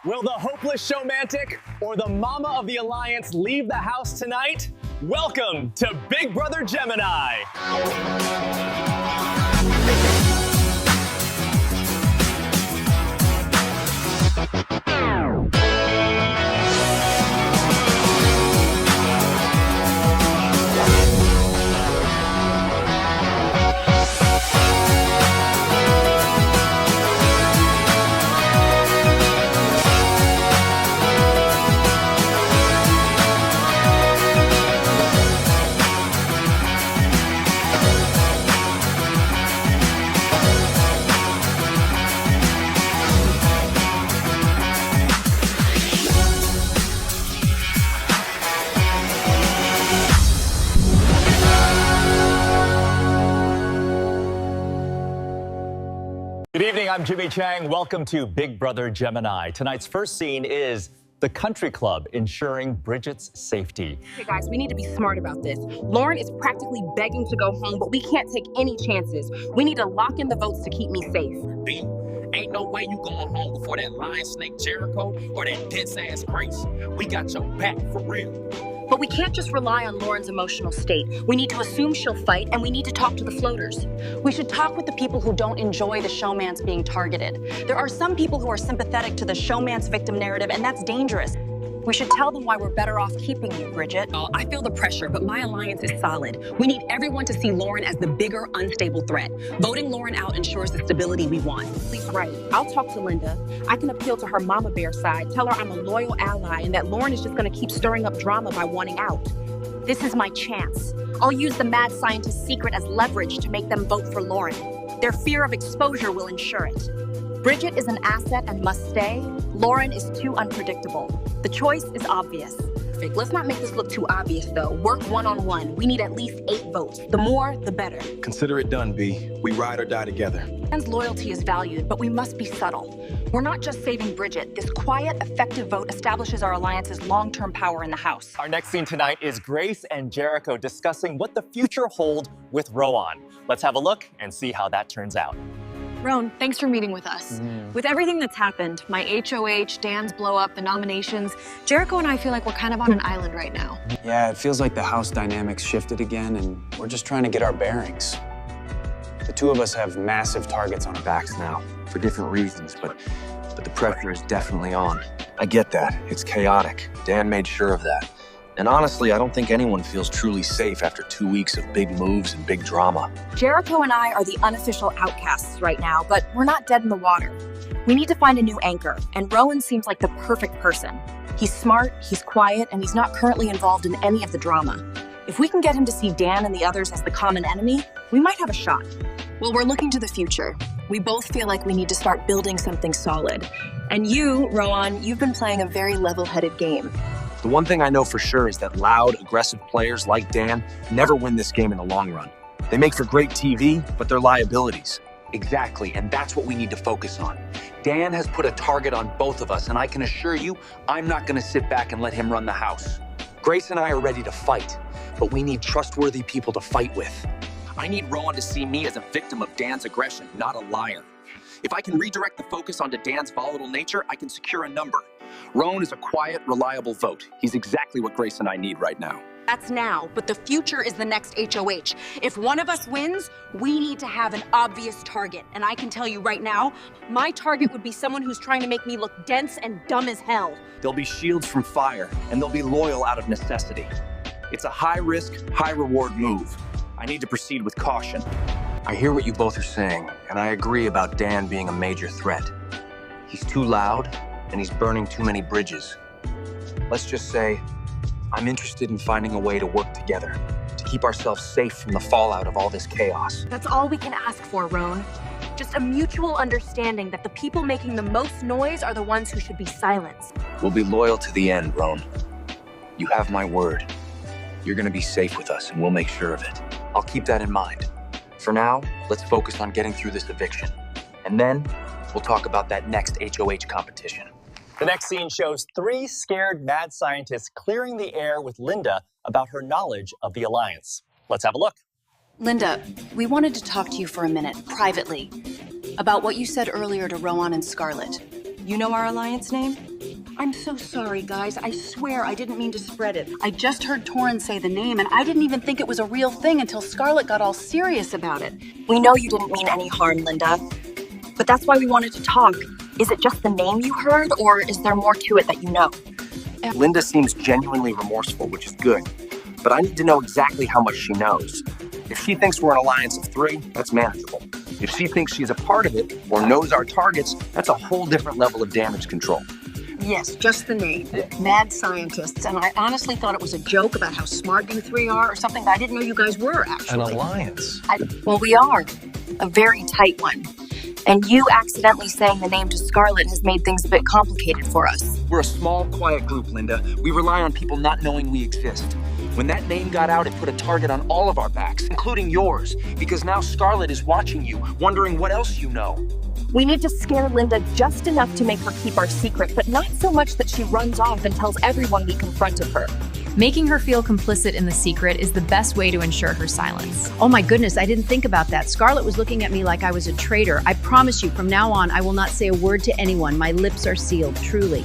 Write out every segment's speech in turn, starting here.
Will the hopeless showmantic or the mama of the alliance leave the house tonight? Welcome to Big Brother Gemini. Good evening, I'm Jimmy Chang. Welcome to Big Brother Gemini. Tonight's first scene is the country club ensuring Bridget's safety. Okay, guys, we need to be smart about this. Lauren is practically begging to go home, but we can't take any chances. We need to lock in the votes to keep me safe. B, ain't no way you going home before that lion snake Jericho or that dense ass Grace. We got your back for real. But we can't just rely on Lauren's emotional state. We need to assume she'll fight, and we need to talk to the floaters. We should talk with the people who don't enjoy the showman's being targeted. There are some people who are sympathetic to the showman's victim narrative, and that's dangerous. We should tell them why we're better off keeping you, Bridget. Oh, I feel the pressure, but my alliance is solid. We need everyone to see Lauren as the bigger, unstable threat. Voting Lauren out ensures the stability we want. Please, right. I'll talk to Linda. I can appeal to her mama bear side, tell her I'm a loyal ally and that Lauren is just going to keep stirring up drama by wanting out. This is my chance. I'll use the mad scientist's secret as leverage to make them vote for Lauren. Their fear of exposure will ensure it. Bridget is an asset and must stay. Lauren is too unpredictable. The choice is obvious. Perfect. Let's not make this look too obvious, though. Work one-on-one. We need at least 8 votes. The more, the better. Consider it done, B. We ride or die together. Dan's loyalty is valued, but we must be subtle. We're not just saving Bridget. This quiet, effective vote establishes our alliance's long-term power in the house. Our next scene tonight is Grace and Jericho discussing what the future holds with Rowan. Let's have a look and see how that turns out. Rowan, thanks for meeting with us. With everything that's happened, my HOH, Dan's blow up, the nominations, Jericho and I feel like we're kind of on an island right now. Yeah, it feels like the house dynamics shifted again, and we're just trying to get our bearings. The two of us have massive targets on our backs now, for different reasons, but the pressure is definitely on. I get that. It's chaotic. Dan made sure of that. And honestly, I don't think anyone feels truly safe after 2 weeks of big moves and big drama. Jericho and I are the unofficial outcasts right now, but we're not dead in the water. We need to find a new anchor, and Rowan seems like the perfect person. He's smart, he's quiet, and he's not currently involved in any of the drama. If we can get him to see Dan and the others as the common enemy, we might have a shot. Well, we're looking to the future. We both feel like we need to start building something solid. And you, Rowan, you've been playing a very level-headed game. The one thing I know for sure is that loud, aggressive players like Dan never win this game in the long run. They make for great TV, but they're liabilities. Exactly, and that's what we need to focus on. Dan has put a target on both of us, and I can assure you, I'm not going to sit back and let him run the house. Grace and I are ready to fight, but we need trustworthy people to fight with. I need Rowan to see me as a victim of Dan's aggression, not a liar. If I can redirect the focus onto Dan's volatile nature, I can secure a number. Rowan is a quiet, reliable vote. He's exactly what Grace and I need right now. That's now, but the future is the next HOH. If one of us wins, we need to have an obvious target. And I can tell you right now, my target would be someone who's trying to make me look dense and dumb as hell. They'll be shields from fire, and they'll be loyal out of necessity. It's a high-risk, high-reward move. I need to proceed with caution. I hear what you both are saying, and I agree about Dan being a major threat. He's too loud, and he's burning too many bridges. Let's just say, I'm interested in finding a way to work together, to keep ourselves safe from the fallout of all this chaos. That's all we can ask for, Rowan. Just a mutual understanding that the people making the most noise are the ones who should be silenced. We'll be loyal to the end, Roan. You have my word. You're gonna be safe with us, and we'll make sure of it. I'll keep that in mind. For now, let's focus on getting through this eviction. And then, we'll talk about that next HOH competition. The next scene shows 3 scared mad scientists clearing the air with Linda about her knowledge of the Alliance. Let's have a look. Linda, we wanted to talk to you for a minute, privately, about what you said earlier to Rowan and Scarlett. You know our Alliance name? I'm so sorry, guys. I swear I didn't mean to spread it. I just heard Torrin say the name, and I didn't even think it was a real thing until Scarlett got all serious about it. We know you didn't mean any harm, Linda. But that's why we wanted to talk. Is it just the name you heard, or is there more to it that you know? Linda seems genuinely remorseful, which is good. But I need to know exactly how much she knows. If she thinks we're an alliance of 3, that's manageable. If she thinks she's a part of it or knows our targets, that's a whole different level of damage control. Yes, just the name. Mad scientists. And I honestly thought it was a joke about how smart you 3 are or something, but I didn't know you guys were, actually. An alliance? Well, we are. A very tight one. And you accidentally saying the name to Scarlett has made things a bit complicated for us. We're a small, quiet group, Linda. We rely on people not knowing we exist. When that name got out, it put a target on all of our backs, including yours, because now Scarlett is watching you, wondering what else you know. We need to scare Linda just enough to make her keep our secret, but not so much that she runs off and tells everyone we confronted her. Making her feel complicit in the secret is the best way to ensure her silence. Oh my goodness, I didn't think about that. Scarlett was looking at me like I was a traitor. I promise you, from now on, I will not say a word to anyone. My lips are sealed, truly.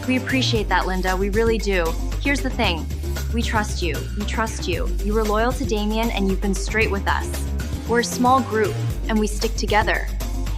We appreciate that, Linda. We really do. Here's the thing. We trust you. We trust you. You were loyal to Damien, and you've been straight with us. We're a small group, and we stick together.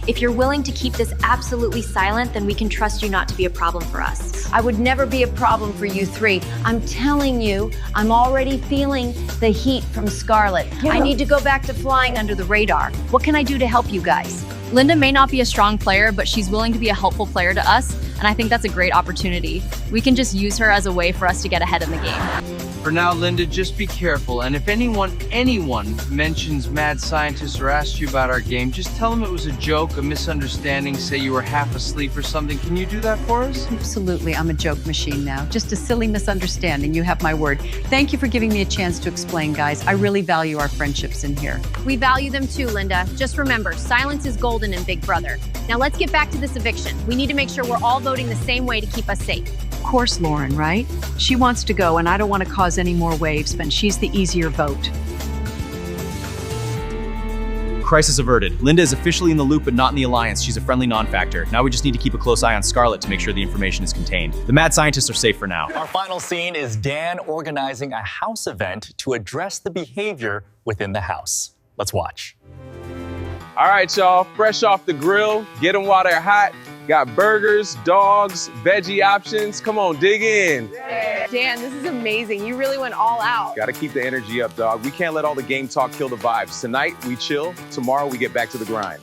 If you're willing to keep this absolutely silent, then we can trust you not to be a problem for us. I would never be a problem for you 3. I'm telling you, I'm already feeling the heat from Scarlett. I need to go back to flying under the radar. What can I do to help you guys? Linda may not be a strong player, but she's willing to be a helpful player to us, and I think that's a great opportunity. We can just use her as a way for us to get ahead in the game. For now, Linda, just be careful. And if anyone mentions mad scientists or asks you about our game, just tell them it was a joke, a misunderstanding, say you were half asleep or something. Can you do that for us? Absolutely, I'm a joke machine now. Just a silly misunderstanding, you have my word. Thank you for giving me a chance to explain, guys. I really value our friendships in here. We value them too, Linda. Just remember, silence is golden in Big Brother. Now let's get back to this eviction. We need to make sure we're all voting the same way to keep us safe. Of course, Lauren, right? She wants to go, and I don't want to cause any more waves, but she's the easier vote. Crisis averted. Linda is officially in the loop, but not in the alliance. She's a friendly non-factor. Now we just need to keep a close eye on Scarlett to make sure the information is contained. The mad scientists are safe for now. Our final scene is Dan organizing a house event to address the behavior within the house. Let's watch. All right, y'all, fresh off the grill, get them while they're hot. Got burgers, dogs, veggie options. Come on, dig in. Dan, this is amazing. You really went all out. Gotta keep the energy up, dog. We can't let all the game talk kill the vibes. Tonight, we chill. Tomorrow, we get back to the grind.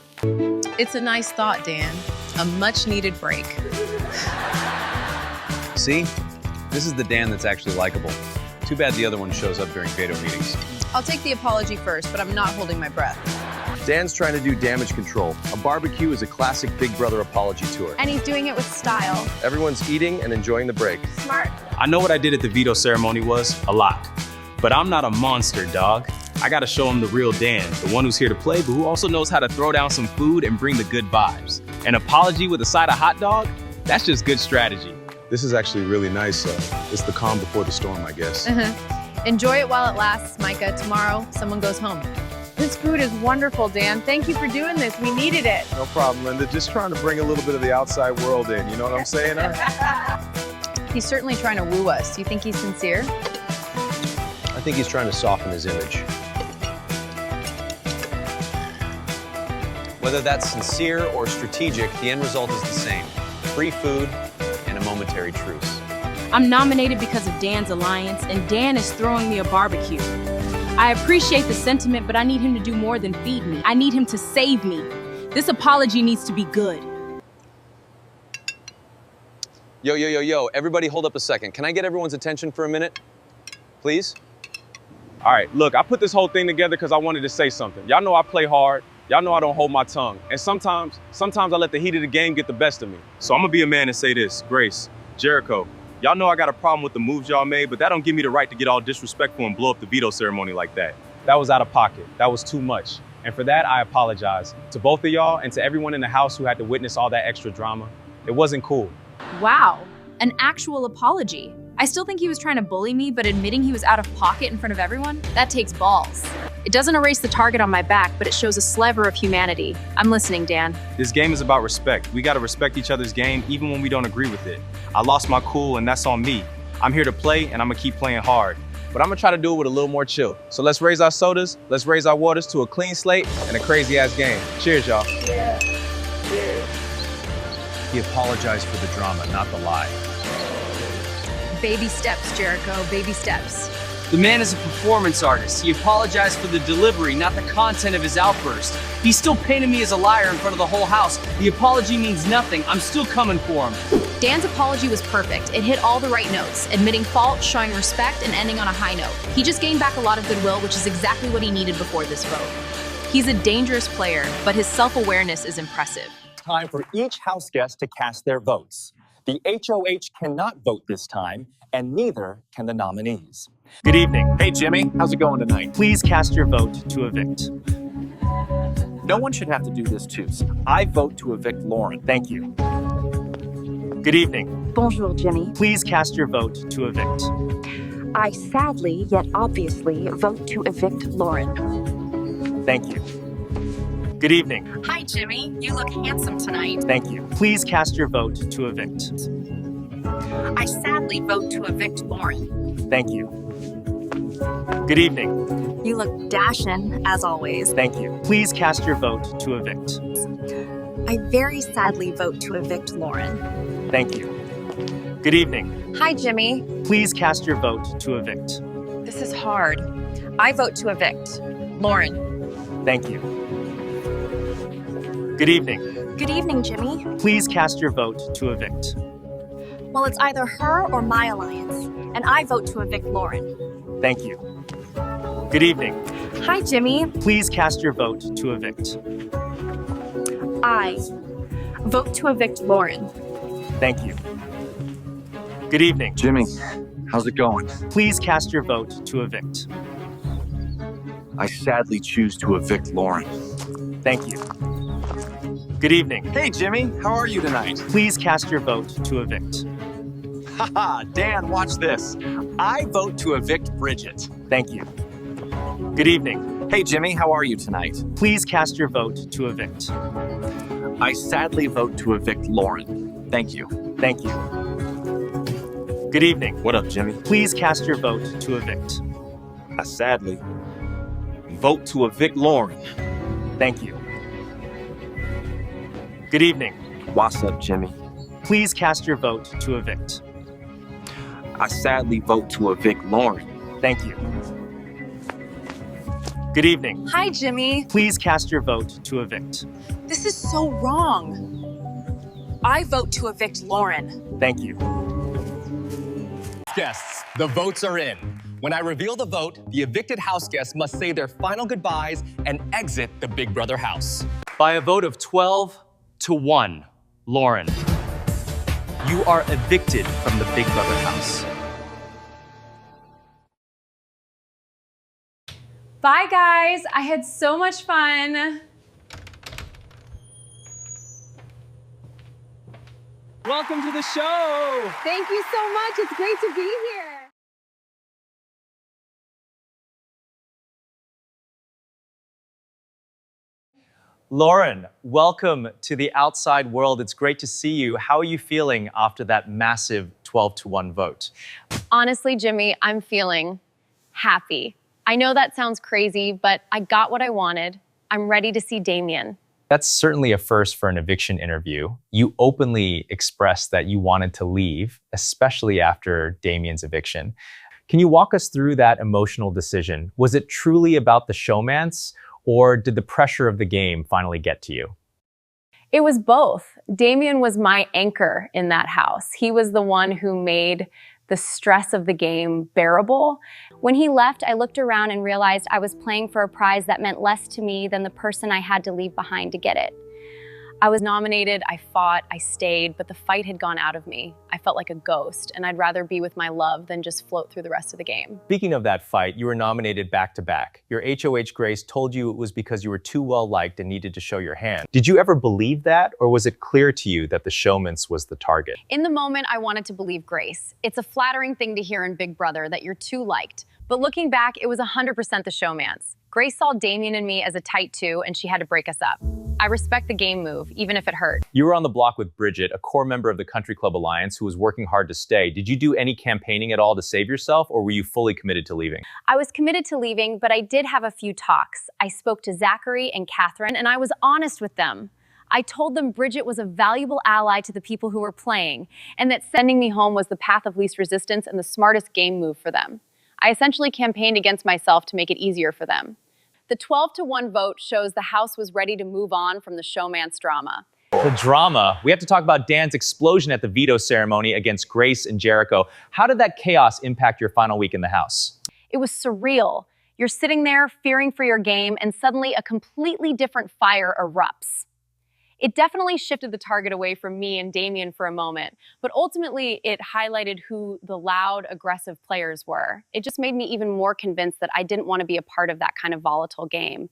It's a nice thought, Dan. A much-needed break. See? This is the Dan that's actually likable. Too bad the other one shows up during veto meetings. I'll take the apology first, but I'm not holding my breath. Dan's trying to do damage control. A barbecue is a classic Big Brother apology tour. And he's doing it with style. Everyone's eating and enjoying the break. Smart. I know what I did at the veto ceremony was a lot, but I'm not a monster, dog. I gotta show him the real Dan, the one who's here to play, but who also knows how to throw down some food and bring the good vibes. An apology with a side of hot dog? That's just good strategy. This is actually really nice. It's the calm before the storm, I guess. Enjoy it while it lasts, Micah. Tomorrow, someone goes home. This food is wonderful, Dan. Thank you for doing this. We needed it. No problem, Linda. Just trying to bring a little bit of the outside world in. You know what I'm saying? He's certainly trying to woo us. You think he's sincere? I think he's trying to soften his image. Whether that's sincere or strategic, the end result is the same. Free food and a momentary truce. I'm nominated because of Dan's alliance, and Dan is throwing me a barbecue. I appreciate the sentiment, but I need him to do more than feed me. I need him to save me. This apology needs to be good. Yo, everybody hold up a second. Can I get everyone's attention for a minute? Please? All right, look, I put this whole thing together because I wanted to say something. Y'all know I play hard. Y'all know I don't hold my tongue. And sometimes I let the heat of the game get the best of me. So I'm gonna be a man and say this. Grace, Jericho, y'all know I got a problem with the moves y'all made, but that don't give me the right to get all disrespectful and blow up the veto ceremony like that. That was out of pocket. That was too much. And for that, I apologize to both of y'all and to everyone in the house who had to witness all that extra drama. It wasn't cool. Wow, an actual apology. I still think he was trying to bully me, but admitting he was out of pocket in front of everyone, that takes balls. It doesn't erase the target on my back, but it shows a sliver of humanity. I'm listening, Dan. This game is about respect. We gotta respect each other's game even when we don't agree with it. I lost my cool and that's on me. I'm here to play and I'm gonna keep playing hard. But I'm gonna try to do it with a little more chill. So let's raise our sodas, let's raise our waters to a clean slate and a crazy ass game. Cheers, y'all. Yeah. Cheers. He apologized for the drama, not the lie. Baby steps, Jericho, baby steps. The man is a performance artist. He apologized for the delivery, not the content of his outburst. He still painted me as a liar in front of the whole house. The apology means nothing. I'm still coming for him. Dan's apology was perfect. It hit all the right notes, admitting fault, showing respect, and ending on a high note. He just gained back a lot of goodwill, which is exactly what he needed before this vote. He's a dangerous player, but his self-awareness is impressive. Time for each house guest to cast their votes. The HOH cannot vote this time, and neither can the nominees. Good evening. Hey, Jimmy. How's it going tonight? Please cast your vote to evict. No one should have to do this too. So I vote to evict Lauren. Thank you. Good evening. Bonjour, Jimmy. Please cast your vote to evict. I sadly, yet obviously, vote to evict Lauren. Thank you. Good evening. Hi, Jimmy. You look handsome tonight. Thank you. Please cast your vote to evict. I sadly vote to evict Lauren. Thank you. Good evening. You look dashing, as always. Thank you. Please cast your vote to evict. I very sadly vote to evict Lauren. Thank you. Good evening. Hi, Jimmy. Please cast your vote to evict. This is hard. I vote to evict Lauren. Thank you. Good evening. Good evening, Jimmy. Please cast your vote to evict. Well, it's either her or my alliance, and I vote to evict Lauren. Thank you. Good evening. Hi, Jimmy. Please cast your vote to evict. I vote to evict Lauren. Thank you. Good evening. Jimmy, how's it going? Please cast your vote to evict. I sadly choose to evict Lauren. Thank you. Good evening. Hey, Jimmy. How are you tonight? Please cast your vote to evict. Haha, Dan, watch this. I vote to evict Bridget. Thank you. Good evening. Hey, Jimmy. How are you tonight? Please cast your vote to evict. I sadly vote to evict Lauren. Thank you. Thank you. Good evening. What up, Jimmy? Please cast your vote to evict. I sadly vote to evict Lauren. Thank you. Good evening. What's up, Jimmy? Please cast your vote to evict. I sadly vote to evict Lauren. Thank you. Good evening. Hi, Jimmy. Please cast your vote to evict. This is so wrong. I vote to evict Lauren. Thank you. Guests, the votes are in. When I reveal the vote, the evicted house guests must say their final goodbyes and exit the Big Brother house. By a vote of 12-1, Lauren, you are evicted from the Big Brother house. Bye, guys. I had so much fun. Welcome to the show. Thank you so much. It's great to be here. Lauren, welcome to the outside world. It's great to see you. How are you feeling after that massive 12-1 vote? Honestly, Jimmy, I'm feeling happy. I know that sounds crazy, but I got what I wanted. I'm ready to see Damien. That's certainly a first for an eviction interview. You openly expressed that you wanted to leave, especially after Damien's eviction. Can you walk us through that emotional decision? Was it truly about the showmance, or did the pressure of the game finally get to you? It was both. Damien was my anchor in that house. He was the one who made the stress of the game bearable. When he left, I looked around and realized I was playing for a prize that meant less to me than the person I had to leave behind to get it. I was nominated, I fought, I stayed, but the fight had gone out of me. I felt like a ghost, and I'd rather be with my love than just float through the rest of the game. Speaking of that fight, you were nominated back-to-back. Your HOH Grace told you it was because you were too well-liked and needed to show your hand. Did you ever believe that, or was it clear to you that the showmance was the target? In the moment, I wanted to believe Grace. It's a flattering thing to hear in Big Brother that you're too liked. But looking back, it was 100% the showmance. Grace saw Damien and me as a tight two, and she had to break us up. I respect the game move, even if it hurt. You were on the block with Bridget, a core member of the Country Club Alliance who was working hard to stay. Did you do any campaigning at all to save yourself, or were you fully committed to leaving? I was committed to leaving, but I did have a few talks. I spoke to Zachary and Catherine, and I was honest with them. I told them Bridget was a valuable ally to the people who were playing, and that sending me home was the path of least resistance and the smartest game move for them. I essentially campaigned against myself to make it easier for them. The 12-to-1 vote shows the House was ready to move on from the showmance drama. The drama. We have to talk about Dan's explosion at the veto ceremony against Grace and Jericho. How did that chaos impact your final week in the House? It was surreal. You're sitting there fearing for your game, and suddenly a completely different fire erupts. It definitely shifted the target away from me and Damien for a moment, but ultimately it highlighted who the loud, aggressive players were. It just made me even more convinced that I didn't want to be a part of that kind of volatile game.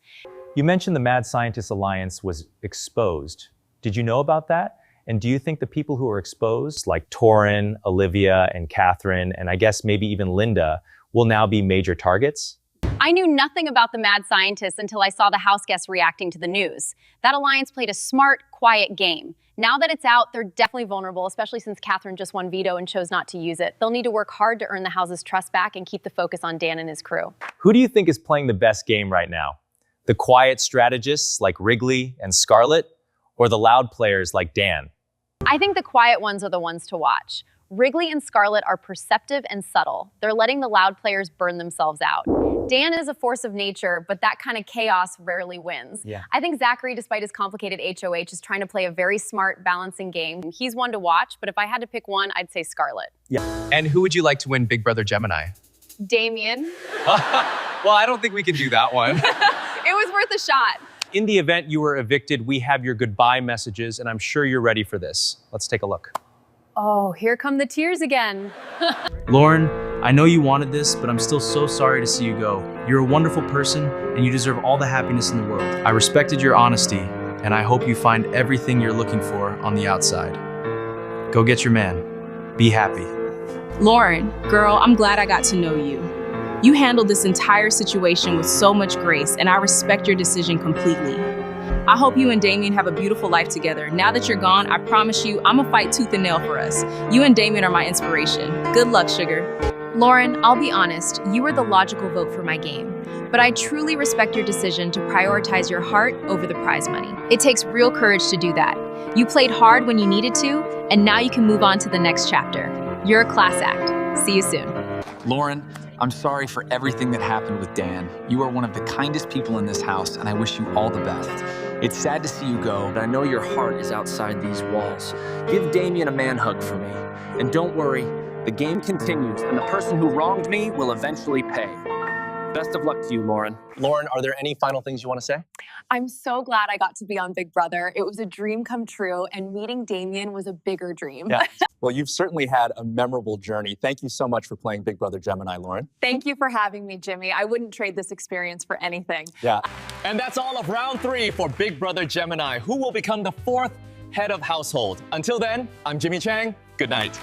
You mentioned the Mad Scientist Alliance was exposed. Did you know about that? And do you think the people who were exposed, like Torrin, Olivia, and Catherine, and I guess maybe even Linda, will now be major targets? I knew nothing about the mad scientists until I saw the house guests reacting to the news. That alliance played a smart, quiet game. Now that it's out, they're definitely vulnerable, especially since Catherine just won veto and chose not to use it. They'll need to work hard to earn the house's trust back and keep the focus on Dan and his crew. Who do you think is playing the best game right now? The quiet strategists like Wrigley and Scarlett, or the loud players like Dan? I think the quiet ones are the ones to watch. Wrigley and Scarlett are perceptive and subtle. They're letting the loud players burn themselves out. Dan is a force of nature, but that kind of chaos rarely wins. Yeah. I think Zachary, despite his complicated HOH, is trying to play a very smart, balancing game. He's one to watch, but if I had to pick one, I'd say Scarlett. Yeah. And who would you like to win Big Brother Gemini? Damien. Well, I don't think we can do that one. It was worth a shot. In the event you were evicted, we have your goodbye messages, and I'm sure you're ready for this. Let's take a look. Oh, here come the tears again. Lauren, I know you wanted this, but I'm still so sorry to see you go. You're a wonderful person, and you deserve all the happiness in the world. I respected your honesty, and I hope you find everything you're looking for on the outside. Go get your man. Be happy. Lauren, girl, I'm glad I got to know you. You handled this entire situation with so much grace, and I respect your decision completely. I hope you and Damien have a beautiful life together. Now that you're gone, I promise you, I'm gonna fight tooth and nail for us. You and Damien are my inspiration. Good luck, sugar. Lauren, I'll be honest, you were the logical vote for my game. But I truly respect your decision to prioritize your heart over the prize money. It takes real courage to do that. You played hard when you needed to, and now you can move on to the next chapter. You're a class act. See you soon. Lauren, I'm sorry for everything that happened with Dan. You are one of the kindest people in this house, and I wish you all the best. It's sad to see you go, but I know your heart is outside these walls. Give Damien a man hug for me. And don't worry, the game continues, and the person who wronged me will eventually pay. Best of luck to you, Lauren. Lauren, are there any final things you want to say? I'm so glad I got to be on Big Brother. It was a dream come true, and meeting Damien was a bigger dream. Yeah. Well, you've certainly had a memorable journey. Thank you so much for playing Big Brother Gemini, Lauren. Thank you for having me, Jimmy. I wouldn't trade this experience for anything. Yeah. And that's all of round 3 for Big Brother Gemini, who will become the 4th head of household. Until then, I'm Jimmy Chang. Good night.